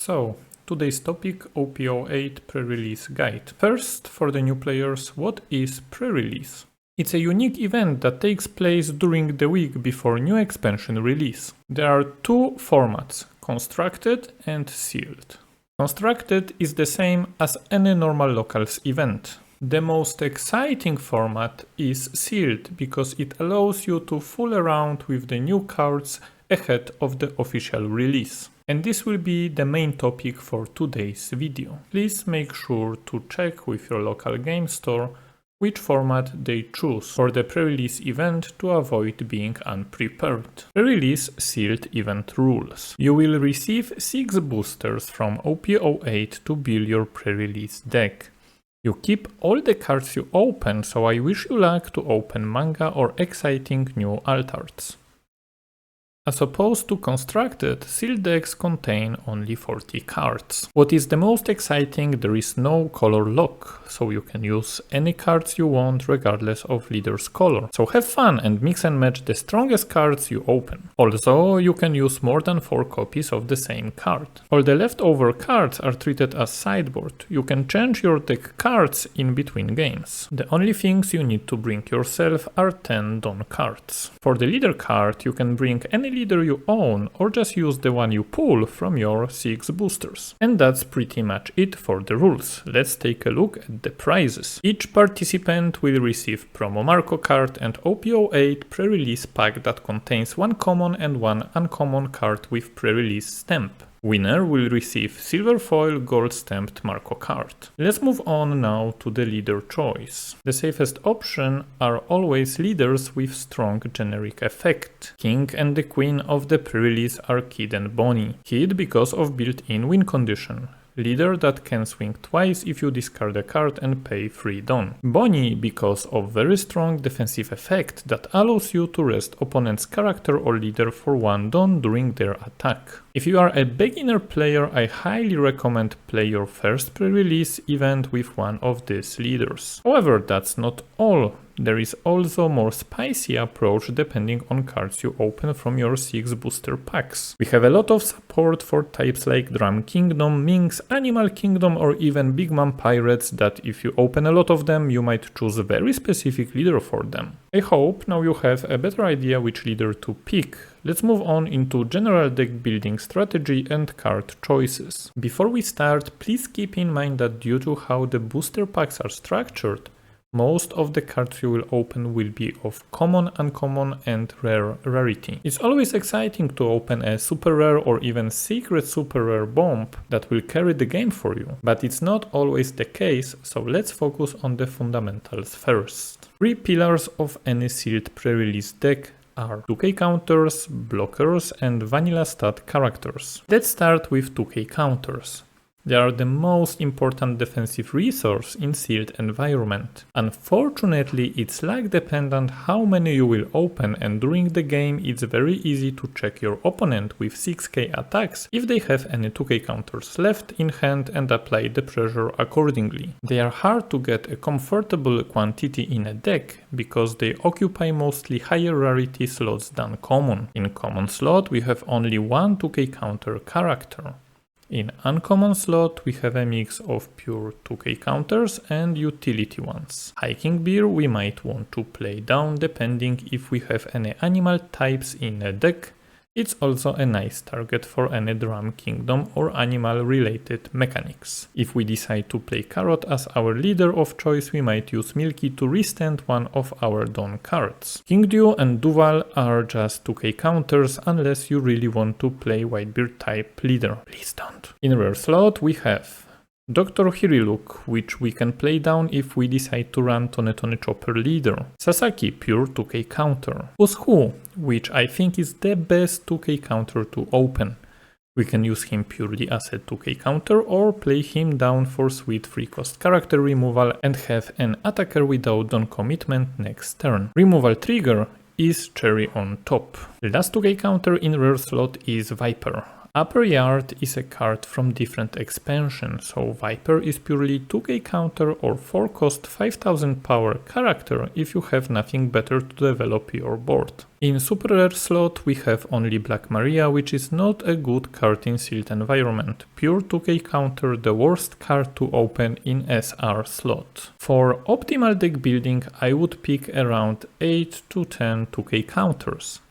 So, today's topic, OP-08 pre-release guide. First, for the new players, what is pre-release? It's a unique event that takes place during the week before new expansion release. There are two formats, constructed and sealed. Constructed is the same as any normal locals event. The most exciting format is sealed because it allows you to fool around with the new cards ahead of the official release. And this will be the main topic for today's video. Please make sure to check with your local game store which format they choose for the pre-release event to avoid being unprepared. Pre-release sealed event rules. You will receive 6 boosters from OP-08 to build your pre-release deck. You keep all the cards you open, so I wish you luck to open manga or exciting new alt arts. As opposed to constructed, sealed decks contain only 40 cards. What is the most exciting, there is no color lock, so you can use any cards you want regardless of leader's color. So have fun and mix and match the strongest cards you open. Also, you can use more than 4 copies of the same card. All the leftover cards are treated as sideboard. You can change your deck cards in between games. The only things you need to bring yourself are 10 Dawn cards. For the leader card, you can bring any leader you own or just use the one you pull from your 6 boosters. And that's pretty much it for the rules. Let's take a look at the prizes. Each participant will receive promo Marco card and OP-08 pre-release pack that contains 1 common and 1 uncommon card with pre-release stamp. Winner will receive silver foil gold stamped Marco card. Let's move on now to the leader choice. The safest option are always leaders with strong generic effect. King and the queen of the pre-release are Kid and Bonnie. Kid because of built-in win condition. Leader that can swing twice if you discard a card and pay 3 Dawn. Bonnie because of very strong defensive effect that allows you to rest opponent's character or leader for 1 Dawn during their attack. If you are a beginner player, I highly recommend play your first pre-release event with one of these leaders. However, that's not all. There is also a more spicy approach depending on cards you open from your 6 booster packs. We have a lot of support for types like Drum Kingdom, Minx, Animal Kingdom or even Big Mom Pirates that if you open a lot of them you might choose a very specific leader for them. I hope now you have a better idea which leader to pick. Let's move on into general deck building strategy and card choices. Before we start, please keep in mind that due to how the booster packs are structured, most of the cards you will open will be of common, uncommon and rare rarity. It's always exciting to open a super rare or even secret super rare bomb that will carry the game for you, but it's not always the case, so let's focus on the fundamentals first. 3 pillars of any sealed pre-release deck are 2k counters, blockers and vanilla stat characters. Let's start with 2k counters. They are the most important defensive resource in sealed environment. Unfortunately, it's luck dependent how many you will open, and during the game it's very easy to check your opponent with 6k attacks if they have any 2k counters left in hand and apply the pressure accordingly. They are hard to get a comfortable quantity in a deck because they occupy mostly higher rarity slots than common. In common slot we have only 1 2k counter character. In uncommon slot we have a mix of pure 2k counters and utility ones. Hiking Bear we might want to play down depending if we have any animal types in a deck. It's also a nice target for any Drum Kingdom or animal related mechanics. If we decide to play Carrot as our leader of choice, we might use Milky to restand one of our Dawn cards. King Dew and Duval are just 2k counters unless you really want to play Whitebeard type leader. Please don't. In rare slot we have Dr. Hiriluk, which we can play down if we decide to run Tone Tone Chopper leader. Sasaki, pure 2k counter. Who's Who, which I think is the best 2k counter to open. We can use him purely as a 2k counter or play him down for sweet free cost character removal and have an attacker without Dawn commitment next turn. Removal trigger is cherry on top. The last 2k counter in rare slot is Viper. Upper Yard is a card from different expansions, so Viper is purely 2k counter or 4 cost 5000 power character if you have nothing better to develop your board. In super rare slot we have only Black Maria, which is not a good card in sealed environment. Pure 2k counter, the worst card to open in SR slot. For optimal deck building I would pick around 8 to 10 2k counters.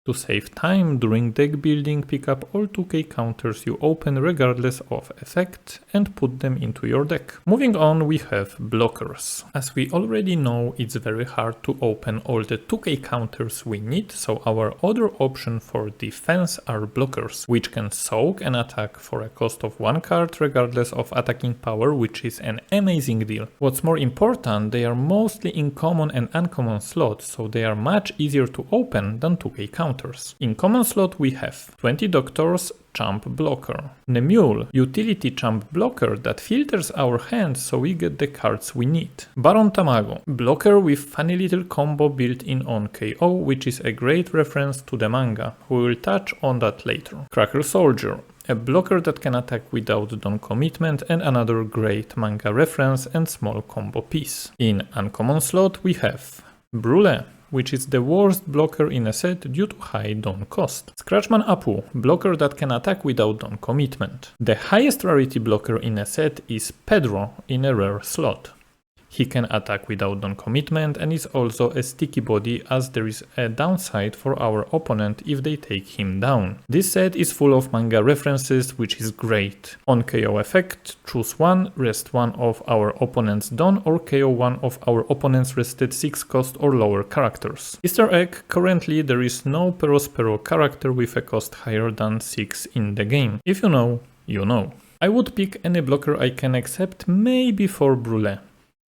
To save time during deck building, pick up all 2k counters you open regardless of effect and put them into your deck. Moving on, we have blockers. As we already know, it's very hard to open all the 2k counters we need, so our other option for defense are blockers, which can soak an attack for a cost of 1 card regardless of attacking power, which is an amazing deal. What's more important, they are mostly in common and uncommon slots, so they are much easier to open than 2k counters. In common slot we have 20 Doctors, Champ Blocker. Nemule, utility champ blocker that filters our hands so we get the cards we need. Baron Tamago, blocker with funny little combo built in on KO, which is a great reference to the manga. We will touch on that later. Cracker Soldier, a blocker that can attack without Dawn Commitment and another great manga reference and small combo piece. In uncommon slot we have Brule, which is the worst blocker in a set due to high Dawn cost. Scratchman Apu, blocker that can attack without Dawn Commitment. The highest rarity blocker in a set is Pedro in a rare slot. He can attack without Dawn Commitment and is also a sticky body, as there is a downside for our opponent if they take him down. This set is full of manga references, which is great. On KO effect, choose one, rest one of our opponent's Dawn or KO one of our opponent's rested 6 cost or lower characters. Easter egg, currently there is no Perospero character with a cost higher than 6 in the game. If you know, you know. I would pick any blocker I can except maybe for Brule.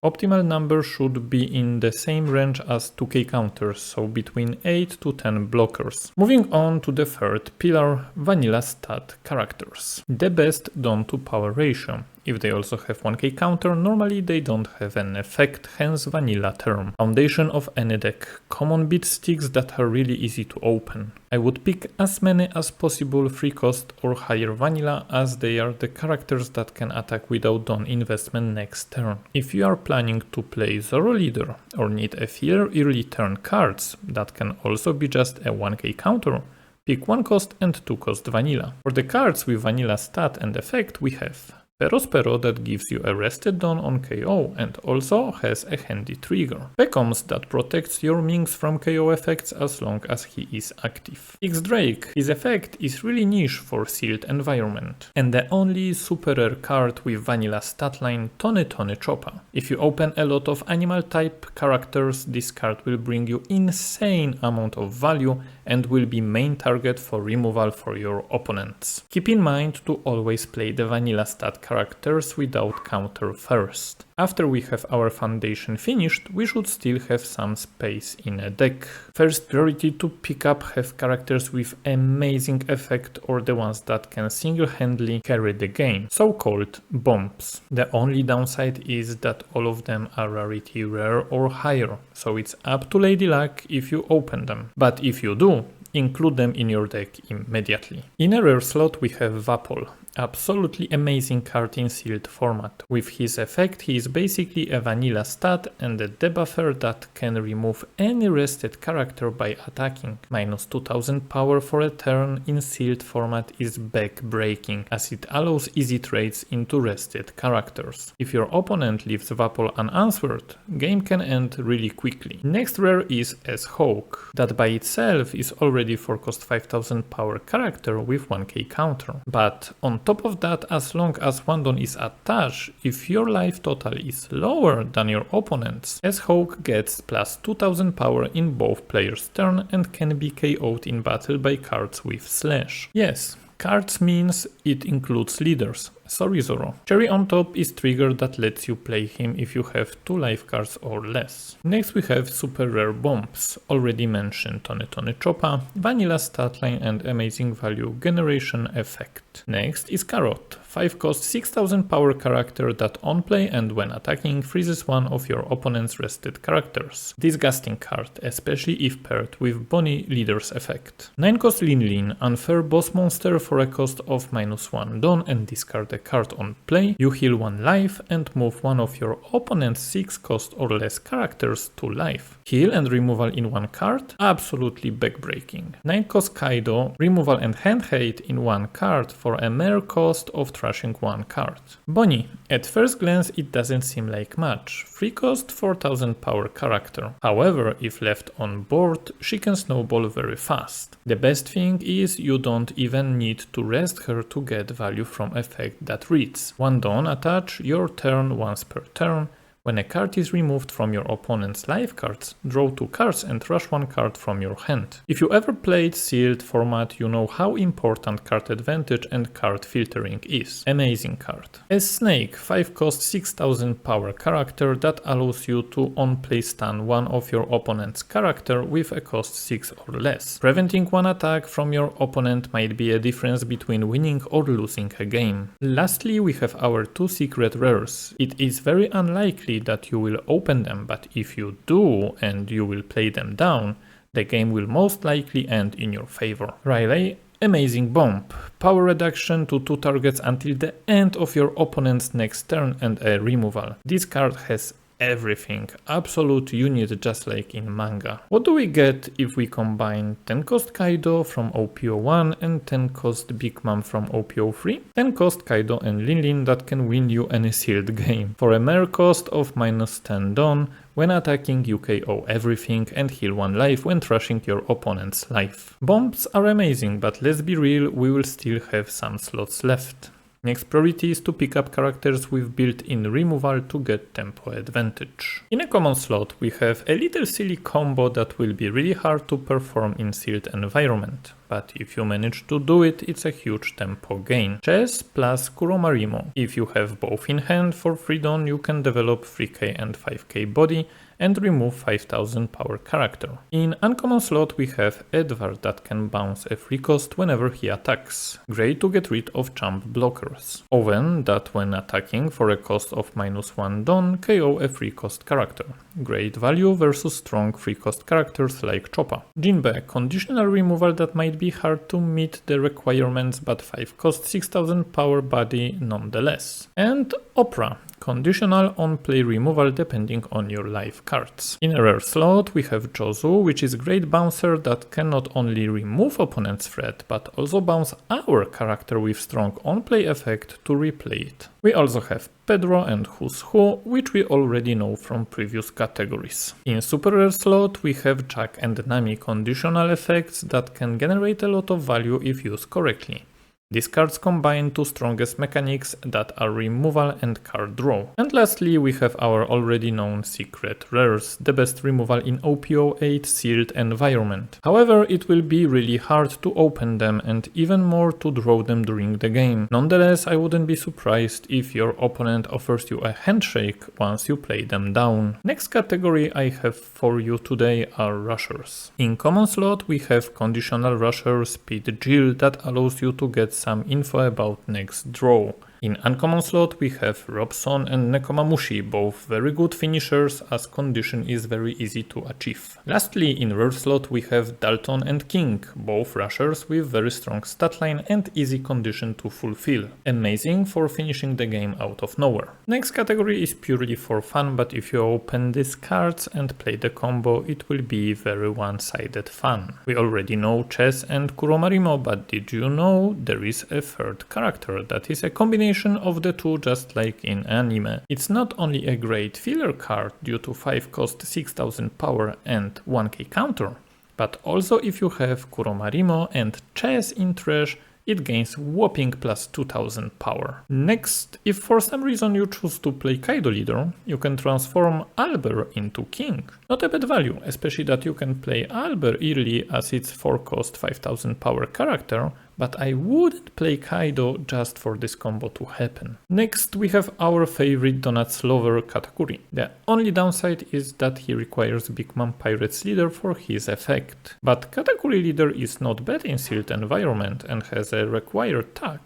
Optimal number should be in the same range as 2k counters, so between 8 to 10 blockers. Moving on to the third pillar, vanilla stat characters. The best Dawn to power ratio. If they also have 1k counter, normally they don't have an effect, hence vanilla term. Foundation of any deck. Common beat sticks that are really easy to open. I would pick as many as possible 3 cost or higher vanilla, as they are the characters that can attack without Dawn investment next turn. If you are planning to play Zoro Leader or need a few early turn cards that can also be just a 1k counter, pick 1 cost and 2 cost vanilla. For the cards with vanilla stat and effect we have Perospero that gives you a rested Dawn on KO and also has a handy trigger. Becomes that protects your Minx from KO effects as long as he is active. X-Drake, his effect is really niche for sealed environment. And the only super rare card with vanilla statline, Tone Tone Choppa. If you open a lot of animal type characters, this card will bring you insane amount of value and will be main target for removal for your opponents. Keep in mind to always play the vanilla stat characters without counter first. After we have our foundation finished, we should still have some space in a deck. First priority to pick up have characters with amazing effect or the ones that can single-handedly carry the game, so-called bombs. The only downside is that all of them are rarity rare or higher, so it's up to Lady Luck if you open them. But if you do, include them in your deck immediately. In a rare slot we have Vapol. Absolutely amazing card in sealed format. With his effect he is basically a vanilla stat and a debuffer that can remove any rested character by attacking. Minus 2000 power for a turn in sealed format is back-breaking, as it allows easy trades into rested characters. If your opponent leaves Vapol unanswered, game can end really quickly. Next rare is S-Hawk, that by itself is already 4 cost 5000 power character with 1k counter. But on top of that, as long as one Dawn is attached, if your life total is lower than your opponent's, S-Hawk gets plus 2000 power in both players' turn and can be KO'd in battle by cards with slash. Yes, cards means it includes leaders. Sorry Zoro. Cherry on top is trigger that lets you play him if you have 2 life cards or less. Next we have super rare bombs. Already mentioned Tone Tone Choppa, vanilla statline and amazing value generation effect. Next is Carrot. 5 cost 6000 power character that on play and when attacking freezes one of your opponent's rested characters. Disgusting card, especially if paired with Bonnie Leader's effect. 9 cost Lin Lin, unfair boss monster for a cost of -1 Dawn and discard a card on play. You heal 1 life and move one of your opponent's 6 cost or less characters to life. Heal and removal in 1 card? Absolutely backbreaking. 9 cost Kaido, removal and hand hate in 1 card for a mere cost of trashing 1 card. Bonnie, at first glance it doesn't seem like much. 3 cost 4000 power character. However, if left on board, she can snowball very fast. The best thing is you don't even need to rest her to get value from effect that reads: 1 Dawn attach your turn once per turn. When a card is removed from your opponent's life cards, draw 2 cards and rush 1 card from your hand. If you ever played sealed format, you know how important card advantage and card filtering is. Amazing card. As Snake, 5 cost 6000 power character that allows you to on-play stun one of your opponent's character with a cost 6 or less. Preventing 1 attack from your opponent might be a difference between winning or losing a game. Lastly, we have our 2 secret rares. It is very unlikely that you will open them, but if you do and you will play them down, the game will most likely end in your favor. Riley, amazing bomb. Power reduction to 2 targets until the end of your opponent's next turn and a removal. This card has everything, absolute unit just like in manga. What do we get if we combine 10 cost Kaido from OP-01 and 10 cost Big Mom from OP-03? 10 cost Kaido and Lin Lin that can win you any sealed game. For a mere cost of -10 Dawn, when attacking you KO everything and heal 1 life when trashing your opponent's life. Bombs are amazing, but let's be real, we will still have some slots left. Next priority is to pick up characters with built-in removal to get tempo advantage. In a common slot we have a little silly combo that will be really hard to perform in sealed environment, but if you manage to do it, it's a huge tempo gain. Chess plus Kuromarimo. If you have both in hand for 3 Dawn, you can develop 3k and 5k body and remove 5000 power character. In uncommon slot we have Edward that can bounce a free cost whenever he attacks. Great to get rid of jump blockers. Owen that when attacking for a cost of -1 Dawn, KO a free cost character. Great value versus strong free cost characters like Choppa. Jinbe, conditional removal that might be hard to meet the requirements, but 5 cost 6000 power body nonetheless. And Opera, conditional on-play removal depending on your life cards. In a rare slot we have Jozu, which is a great bouncer that can not only remove opponent's threat, but also bounce our character with strong on-play effect to replay it. We also have Pedro and Who's Who, which we already know from previous categories. In super rare slot we have Jack and Nami, conditional effects that can generate a lot of value if used correctly. These cards combine 2 strongest mechanics that are removal and card draw. And lastly we have our already known secret rares, the best removal in OP-08 sealed environment. However, it will be really hard to open them and even more to draw them during the game. Nonetheless, I wouldn't be surprised if your opponent offers you a handshake once you play them down. Next category I have for you today are rushers. In common slot we have conditional rusher Speed Jill that allows you to get some info about next draw. In uncommon slot we have Robson and Nekomamushi, both very good finishers as condition is very easy to achieve. Lastly, in rare slot we have Dalton and King, both rushers with very strong stat line and easy condition to fulfill. Amazing for finishing the game out of nowhere. Next category is purely for fun, but if you open these cards and play the combo, it will be very one-sided fun. We already know Chess and Kuromarimo, but did you know there is a third character that is a combination of the two, just like in anime. It's not only a great filler card due to 5 cost 6000 power and 1k counter, but also if you have Kuromarimo and Chess in trash, it gains whopping plus 2000 power. Next, if for some reason you choose to play Kaido leader, you can transform Albert into King. Not a bad value, especially that you can play Albert early as it's 4 cost 5000 power character, but I wouldn't play Kaido just for this combo to happen. Next we have our favorite Donuts lover Katakuri. The only downside is that he requires Big Mom Pirates leader for his effect. But Katakuri leader is not bad in sealed environment and has a required tag.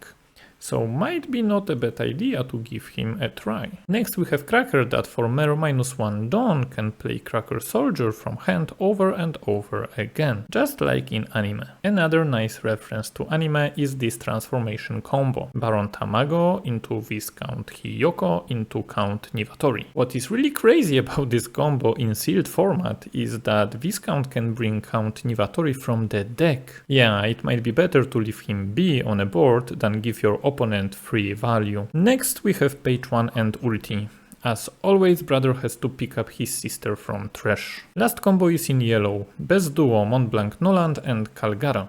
so might be not a bad idea to give him a try. Next we have Cracker that for mere -1 Dawn can play Cracker Soldier from hand over and over again, just like in anime. Another nice reference to anime is this transformation combo. Baron Tamago into Viscount Hiyoko into Count Nivatori. What is really crazy about this combo in sealed format is that Viscount can bring Count Nivatori from the deck. Yeah, it might be better to leave him be on a board than give your opponent free value. Next we have page 1 and ulti. As always, brother has to pick up his sister from trash. Last combo is in yellow, best duo Montblanc Noland and Calgara.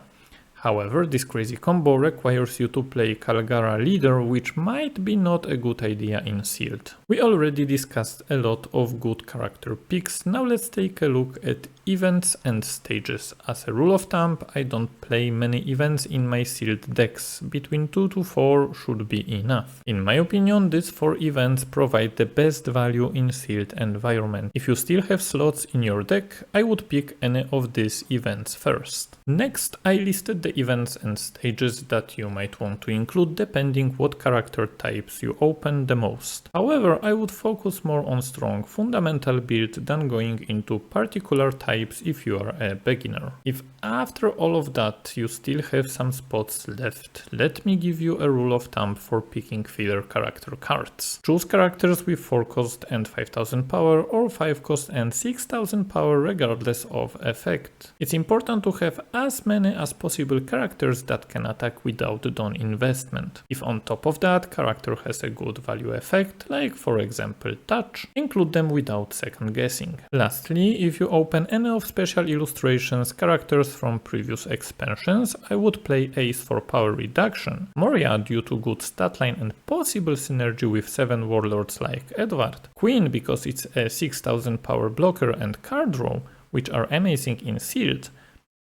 However, this crazy combo requires you to play Calgara leader, which might be not a good idea in sealed. We already discussed a lot of good character picks, now let's take a look at events and stages. As a rule of thumb, I don't play many events in my sealed decks, between 2 to 4 should be enough. In my opinion, these 4 events provide the best value in sealed environment. If you still have slots in your deck, I would pick any of these events first. Next, I listed the events and stages that you might want to include depending what character types you open the most. However, I would focus more on strong fundamental build than going into particular types if you are a beginner. If after all of that you still have some spots left, let me give you a rule of thumb for picking filler character cards. Choose characters with 4 cost and 5000 power or 5 cost and 6000 power regardless of effect. It's important to have as many as possible characters that can attack without Dawn investment. If on top of that character has a good value effect, like for example touch, include them without second guessing. Lastly, if you open any of special illustrations characters from previous expansions, I would play Ace for power reduction, Moria due to good stat line and possible synergy with 7 warlords like Edward, Queen because it's a 6000 power blocker and card draw, which are amazing in sealed,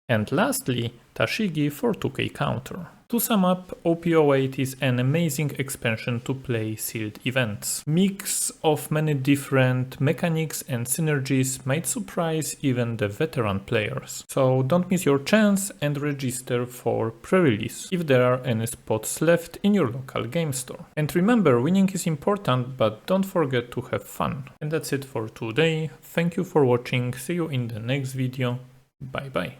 and lastly, Tashigi for 2k counter. To sum up, OP-08 is an amazing expansion to play sealed events. Mix of many different mechanics and synergies might surprise even the veteran players. So don't miss your chance and register for pre-release if there are any spots left in your local game store. And remember, winning is important, but don't forget to have fun. And that's it for today. Thank you for watching. See you in the next video. Bye bye.